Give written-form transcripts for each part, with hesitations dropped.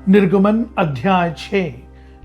निर्गमन अध्याय 6।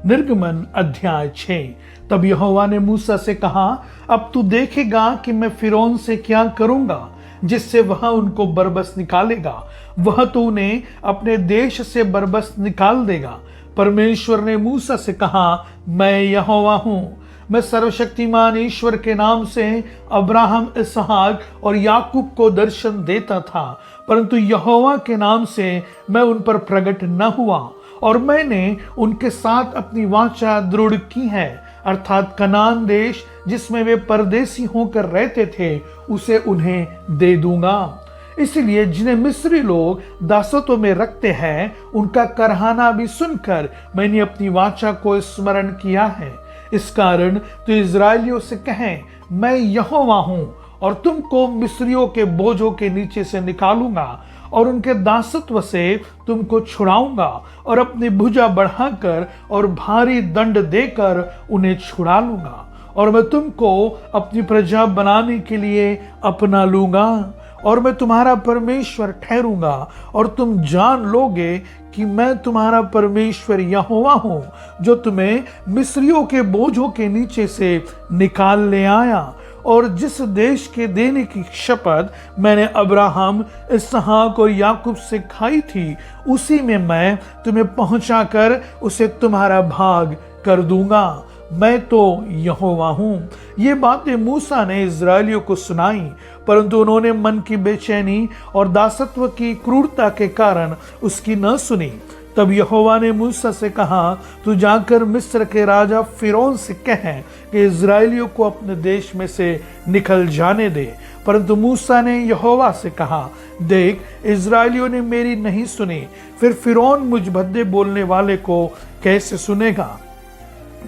निर्गमन अध्याय 6। तब यहोवा ने मूसा से कहा, अब तू देखेगा कि मैं फिरौन से क्या करूंगा, जिससे वह उनको बरबस निकालेगा। वह तो उन्हें अपने देश से बरबस निकाल देगा। परमेश्वर ने मूसा से कहा, मैं यहोवा हूं। मैं सर्वशक्तिमान ईश्वर के नाम से अब्राहम, इसहाक और याकूब को दर्शन देता था, परंतु यहोवा के नाम से मैं उन पर प्रकट न हुआ, और मैंने उनके साथ अपनी वाचा दृढ़ की है, अर्थात कनान देश जिसमें वे परदेसी होकर रहते थे, उसे उन्हें दे दूंगा। इसलिए जिन्हें मिस्री लोग दासत्व में रखते हैं, उनका करहाना भी सुनकर मैंने अपनी वाचा को स्मरण किया है। इस कारण तो इजरायलियों से कहें, मैं यहोवा हूं, और तुमको मिस्रियों के बोझों के नीचे से निकालूंगा और उनके दासत्व से तुमको छुड़ाऊंगा, और अपनी भुजा बढ़ाकर और भारी दंड देकर उन्हें छुड़ा लूंगा, और मैं तुमको अपनी प्रजा बनाने के लिए अपना लूंगा, और मैं तुम्हारा परमेश्वर ठहरूंगा, और तुम जान लोगे कि मैं तुम्हारा परमेश्वर यहोवा हूं, जो तुम्हें मिस्रियों के बोझों के नीचे से निकाल ले आया। और जिस देश के देने की शपथ मैंने अब्राहम, इसहाक और याकूब से खाई थी, उसी में मैं तुम्हें पहुंचाकर उसे तुम्हारा भाग कर दूंगा। मैं तो यहोवा हूं। ये बातें मूसा ने इजरायलियों को सुनाई, परंतु उन्होंने मन की बेचैनी और दासत्व की क्रूरता के कारण उसकी न सुनी। तब यहोवा ने मूसा से कहा, तू जाकर मिस्र के राजा फिरौन से कह कि इजरायलियों को अपने देश में से निकल जाने दे। परंतु मूसा ने यहोवा से कहा, देख, इजरायलियों ने मेरी नहीं सुनी, फिर फिरौन मुझ भद्दे बोलने वाले को कैसे सुनेगा।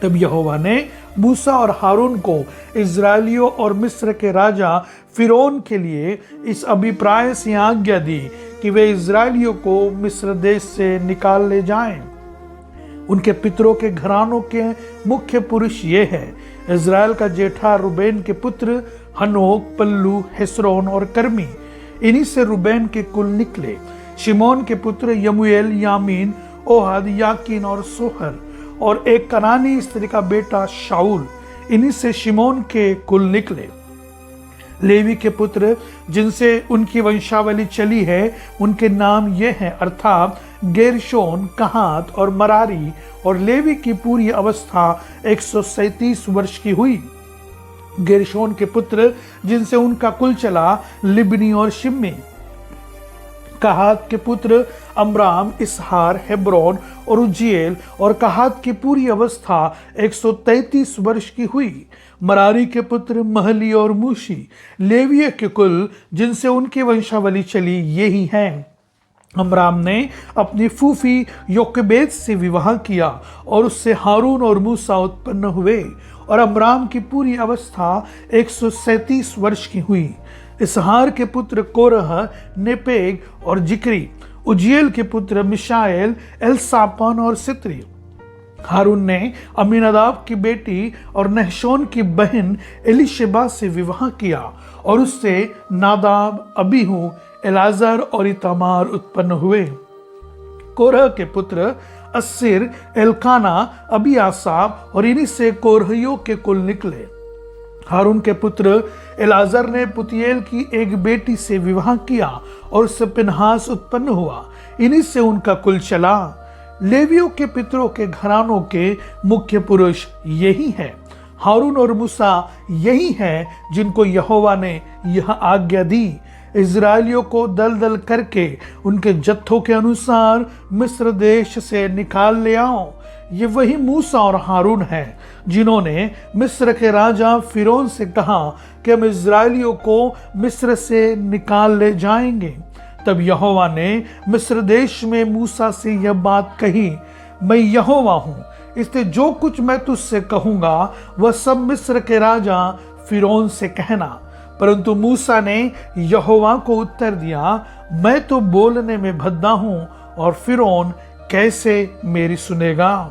तब यहोवा ने मूसा और हारून को इजरायलियों और मिस्र के राजा फिरौन के लिए इस अभिप्राय से आज्ञा दी कि वे इजरायलियों को मिस्र देश से निकाल ले जाएं। उनके पितरों के घरानों के मुख्य पुरुष ये हैं: इजराइल का जेठा रूबेन के पुत्र हनोक, पल्लू, हेस्रोन और कर्मी। इन्हीं से रूबेन के कुल निकले। शिमोन के पुत्र यमूएल, यामीन, ओहद, याकीन और सोहर, और एक कनानी स्त्री का बेटा शाऊल। इन्हीं से शिमोन के कुल निकले। लेवी के पुत्र जिनसे उनकी वंशावली चली है, उनके नाम ये हैं, अर्थात गेरशोन, कहात और मरारी। और लेवी की पूरी अवस्था 137 वर्ष की हुई। गेरशोन के पुत्र जिनसे उनका कुल चला, लिबनी और शिम्मी। कहात के पुत्र अमराम, इसहार, हेब्रोन और उज्जीएल। और कहात की पूरी अवस्था 133 वर्ष की हुई। मरारी के पुत्र महली और मूशी। लेवीय के कुल जिनसे उनकी वंशावली चली यही हैं। अमराम ने अपनी फूफी योकेबेद से विवाह किया, और उससे हारून और मूसा उत्पन्न हुए। और अमराम की पूरी अवस्था 137 वर्ष की हुई। इसहार के पुत्र कोरह, नेपेग और जिक्री। उज्जीएल के पुत्र मिशाएल, एलसापन और सित्री। हारून ने अमीनादाब की बेटी और नहशोन की बहन एलीशेबा से विवाह किया, और उससे नादाब, अबीहू, एलाजर और इतामार उत्पन्न हुए। कोरह के पुत्र अस्सिर, एलकाना, अबियासाब, और इन्हीं से कोरहियों के कुल निकले। हारून के पुत्र एलाजर ने पुतियेल की एक बेटी से विवाह किया, और उससे पिनहास उत्पन्न हुआ। इन्हीं से उनका कुल चला। लेवियों के पितरों के घरानों के मुख्य पुरुष यही हैं। हारून और मूसा यही हैं जिनको यहोवा ने यह आज्ञा दी, इजरायलियों को दल दल करके उनके जत्थों के अनुसार मिस्र देश से निकाल ले आओ। ये वही मूसा और हारून हैं जिन्होंने मिस्र के राजा फिरौन से कहा कि हम इजरायलियों को मिस्र से निकाल ले जाएंगे। तब यहोवा ने मिस्र देश में मूसा से यह बात कही, मैं यहोवा हूं, इसलिए जो कुछ मैं तुझसे कहूंगा वह सब मिस्र के राजा फिरौन से कहना। परंतु मूसा ने यहोवा को उत्तर दिया, मैं तो बोलने में भद्दा हूं, और फिरौन कैसे मेरी सुनेगा।